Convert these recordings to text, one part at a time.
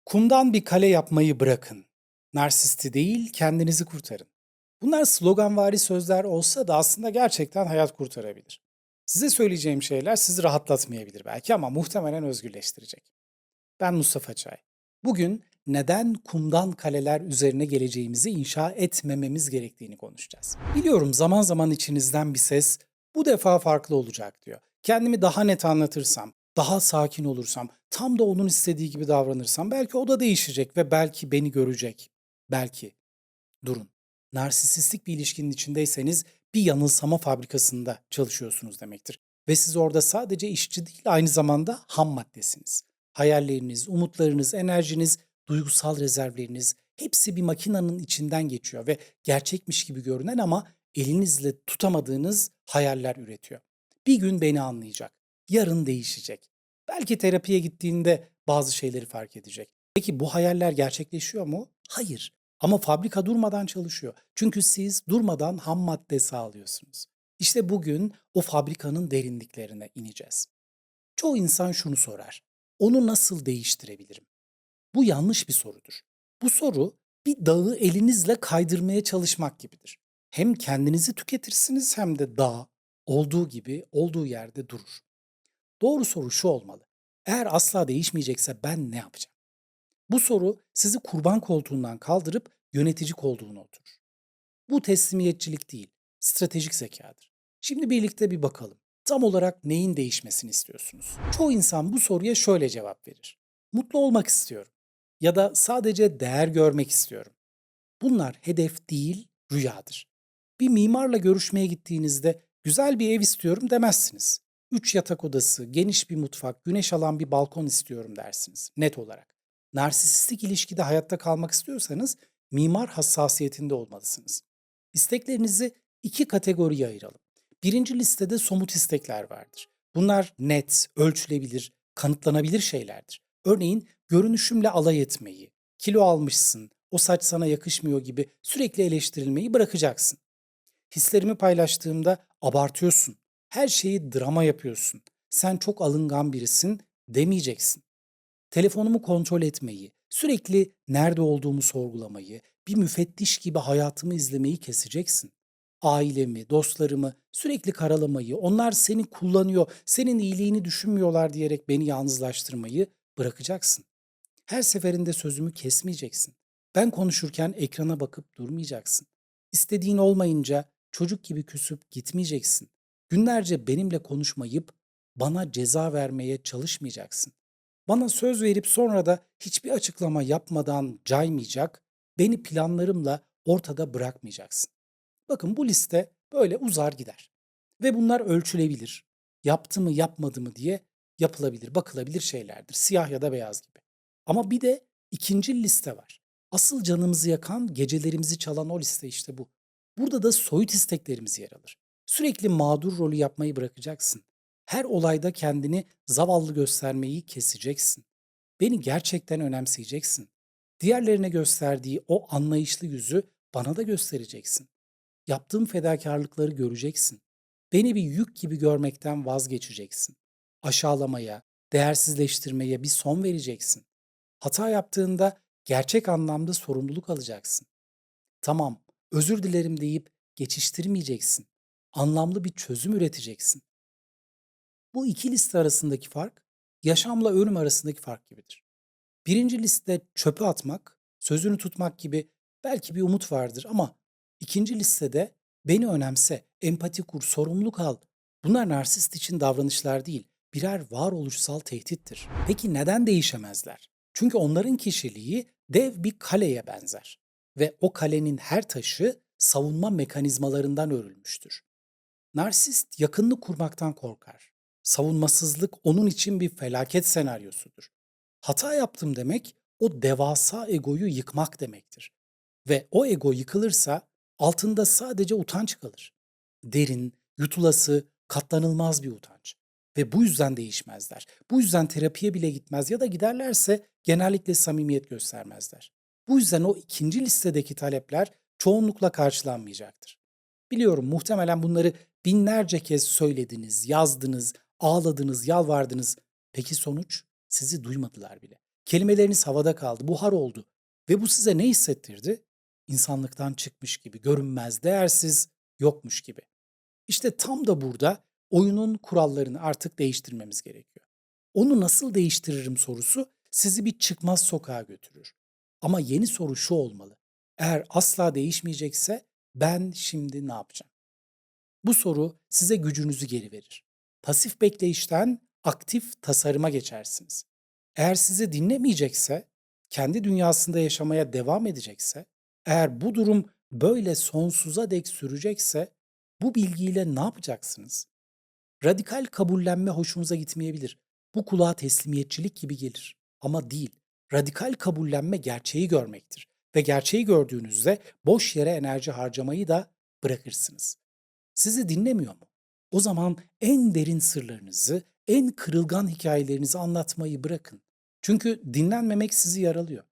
Kumdan bir kale yapmayı bırakın. Narsisti değil, kendinizi kurtarın. Bunlar sloganvari sözler olsa da aslında gerçekten hayat kurtarabilir. Size söyleyeceğim şeyler sizi rahatlatmayabilir belki ama muhtemelen özgürleştirecek. Ben Mustafa Çay. Bugün neden kumdan kaleler üzerine geleceğimizi inşa etmememiz gerektiğini konuşacağız. Biliyorum zaman zaman içinizden bir ses bu defa farklı olacak diyor. Kendimi daha net anlatırsam, daha sakin olursam, tam da onun istediği gibi davranırsam belki o da değişecek ve belki beni görecek. Belki. Durun. Narsistik bir ilişkinin içindeyseniz bir yanılsama fabrikasında çalışıyorsunuz demektir. Ve siz orada sadece işçi değil aynı zamanda ham maddesiniz. Hayalleriniz, umutlarınız, enerjiniz, duygusal rezervleriniz hepsi bir makinenin içinden geçiyor ve gerçekmiş gibi görünen ama elinizle tutamadığınız hayaller üretiyor. Bir gün beni anlayacak, yarın değişecek. Belki terapiye gittiğinde bazı şeyleri fark edecek. Peki bu hayaller gerçekleşiyor mu? Hayır. Ama fabrika durmadan çalışıyor. Çünkü siz durmadan ham madde sağlıyorsunuz. İşte bugün o fabrikanın derinliklerine ineceğiz. Çoğu insan şunu sorar. Onu nasıl değiştirebilirim? Bu yanlış bir sorudur. Bu soru bir dağı elinizle kaydırmaya çalışmak gibidir. Hem kendinizi tüketirsiniz hem de dağ olduğu gibi olduğu yerde durur. Doğru soru şu olmalı. Eğer asla değişmeyecekse ben ne yapacağım? Bu soru sizi kurban koltuğundan kaldırıp yönetici koltuğuna oturur. Bu teslimiyetçilik değil, stratejik zekadır. Şimdi birlikte bir bakalım. Tam olarak neyin değişmesini istiyorsunuz? Çoğu insan bu soruya şöyle cevap verir. Mutlu olmak istiyorum ya da sadece değer görmek istiyorum. Bunlar hedef değil, rüyadır. Bir mimarla görüşmeye gittiğinizde güzel bir ev istiyorum demezsiniz. 3 yatak odası, geniş bir mutfak, güneş alan bir balkon istiyorum dersiniz net olarak. Narsistik ilişkide hayatta kalmak istiyorsanız mimar hassasiyetinde olmalısınız. İsteklerinizi iki kategoriye ayıralım. Birinci listede somut istekler vardır. Bunlar net, ölçülebilir, kanıtlanabilir şeylerdir. Örneğin görünüşümle alay etmeyi, kilo almışsın, o saç sana yakışmıyor gibi sürekli eleştirilmeyi bırakacaksın. Hislerimi paylaştığımda abartıyorsun. Her şeyi drama yapıyorsun. Sen çok alıngan birisin demeyeceksin. Telefonumu kontrol etmeyi, sürekli nerede olduğumu sorgulamayı, bir müfettiş gibi hayatımı izlemeyi keseceksin. Ailemi, dostlarımı sürekli karalamayı, onlar seni kullanıyor, senin iyiliğini düşünmüyorlar diyerek beni yalnızlaştırmayı bırakacaksın. Her seferinde sözümü kesmeyeceksin. Ben konuşurken ekrana bakıp durmayacaksın. İstediğin olmayınca çocuk gibi küsüp gitmeyeceksin. Günlerce benimle konuşmayıp bana ceza vermeye çalışmayacaksın. Bana söz verip sonra da hiçbir açıklama yapmadan caymayacak, beni planlarımla ortada bırakmayacaksın. Bakın bu liste böyle uzar gider. Ve bunlar ölçülebilir. Yaptı mı yapmadı mı diye yapılabilir, bakılabilir şeylerdir. Siyah ya da beyaz gibi. Ama bir de ikinci liste var. Asıl canımızı yakan, gecelerimizi çalan o liste işte bu. Burada da soyut isteklerimiz yer alır. Sürekli mağdur rolü yapmayı bırakacaksın. Her olayda kendini zavallı göstermeyi keseceksin. Beni gerçekten önemseyeceksin. Diğerlerine gösterdiği o anlayışlı yüzü bana da göstereceksin. Yaptığım fedakarlıkları göreceksin. Beni bir yük gibi görmekten vazgeçeceksin. Aşağılamaya, değersizleştirmeye bir son vereceksin. Hata yaptığında gerçek anlamda sorumluluk alacaksın. Tamam, özür dilerim deyip geçiştirmeyeceksin. Anlamlı bir çözüm üreteceksin. Bu iki liste arasındaki fark, yaşamla ölüm arasındaki fark gibidir. Birinci liste çöpe atmak, sözünü tutmak gibi belki bir umut vardır ama ikinci listede beni önemse, empati kur, sorumluluk al. Bunlar narsist için davranışlar değil, birer varoluşsal tehdittir. Peki neden değişemezler? Çünkü onların kişiliği dev bir kaleye benzer ve o kalenin her taşı savunma mekanizmalarından örülmüştür. Narsist yakınlık kurmaktan korkar. Savunmasızlık onun için bir felaket senaryosudur. Hata yaptım demek o devasa egoyu yıkmak demektir. Ve o ego yıkılırsa altında sadece utanç kalır. Derin, yutulası, katlanılmaz bir utanç. Ve bu yüzden değişmezler. Bu yüzden terapiye bile gitmez ya da giderlerse genellikle samimiyet göstermezler. Bu yüzden o ikinci listedeki talepler çoğunlukla karşılanmayacaktır. Biliyorum muhtemelen bunları binlerce kez söylediniz, yazdınız, ağladınız, yalvardınız. Peki sonuç? Sizi duymadılar bile. Kelimeleriniz havada kaldı, buhar oldu ve bu size ne hissettirdi? İnsanlıktan çıkmış gibi, görünmez, değersiz, yokmuş gibi. İşte tam da burada oyunun kurallarını artık değiştirmemiz gerekiyor. Onu nasıl değiştiririm sorusu sizi bir çıkmaz sokağa götürür. Ama yeni soru şu olmalı. Eğer asla değişmeyecekse ben şimdi ne yapacağım? Bu soru size gücünüzü geri verir. Pasif bekleyişten aktif tasarıma geçersiniz. Eğer sizi dinlemeyecekse, kendi dünyasında yaşamaya devam edecekse, eğer bu durum böyle sonsuza dek sürecekse, bu bilgiyle ne yapacaksınız? Radikal kabullenme hoşunuza gitmeyebilir. Bu kulağa teslimiyetçilik gibi gelir. Ama değil. Radikal kabullenme gerçeği görmektir. Ve gerçeği gördüğünüzde boş yere enerji harcamayı da bırakırsınız. Sizi dinlemiyor mu? O zaman en derin sırlarınızı, en kırılgan hikayelerinizi anlatmayı bırakın. Çünkü dinlenmemek sizi yaralıyor.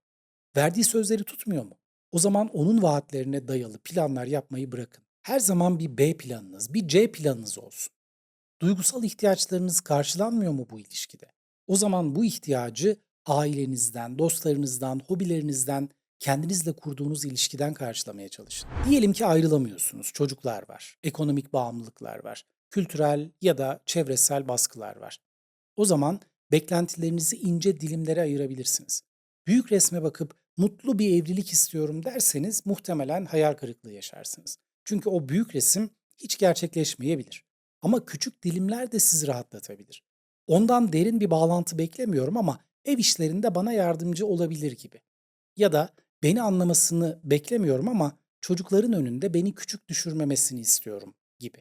Verdiği sözleri tutmuyor mu? O zaman onun vaatlerine dayalı planlar yapmayı bırakın. Her zaman bir B planınız, bir C planınız olsun. Duygusal ihtiyaçlarınız karşılanmıyor mu bu ilişkide? O zaman bu ihtiyacı ailenizden, dostlarınızdan, hobilerinizden, kendinizle kurduğunuz ilişkiden karşılamaya çalışın. Diyelim ki ayrılamıyorsunuz, çocuklar var, ekonomik bağımlılıklar var, kültürel ya da çevresel baskılar var. O zaman beklentilerinizi ince dilimlere ayırabilirsiniz. Büyük resme bakıp mutlu bir evlilik istiyorum derseniz muhtemelen hayal kırıklığı yaşarsınız. Çünkü o büyük resim hiç gerçekleşmeyebilir. Ama küçük dilimler de sizi rahatlatabilir. Ondan derin bir bağlantı beklemiyorum ama ev işlerinde bana yardımcı olabilir gibi. Ya da beni anlamasını beklemiyorum ama çocukların önünde beni küçük düşürmemesini istiyorum gibi.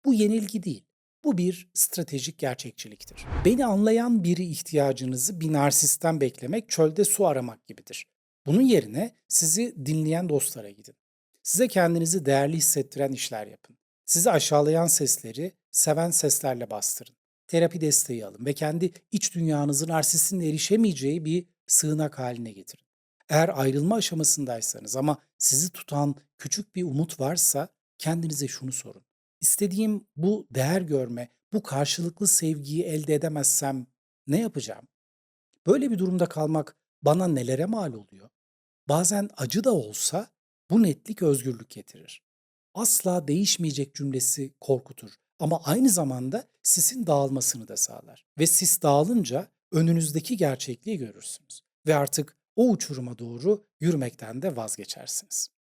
Bu yenilgi değil. Bu bir stratejik gerçekçiliktir. Beni anlayan biri ihtiyacınızı bir narsisten beklemek çölde su aramak gibidir. Bunun yerine sizi dinleyen dostlara gidin. Size kendinizi değerli hissettiren işler yapın. Sizi aşağılayan sesleri seven seslerle bastırın. Terapi desteği alın ve kendi iç dünyanızı narsistin erişemeyeceği bir sığınak haline getirin. Eğer ayrılma aşamasındaysanız ama sizi tutan küçük bir umut varsa kendinize şunu sorun. İstediğim bu değer görme, bu karşılıklı sevgiyi elde edemezsem ne yapacağım? Böyle bir durumda kalmak bana nelere mal oluyor? Bazen acı da olsa bu netlik özgürlük getirir. Asla değişmeyecek cümlesi korkutur ama aynı zamanda sisin dağılmasını da sağlar. Ve sis dağılınca önünüzdeki gerçekliği görürsünüz ve artık o uçuruma doğru yürümekten de vazgeçersiniz.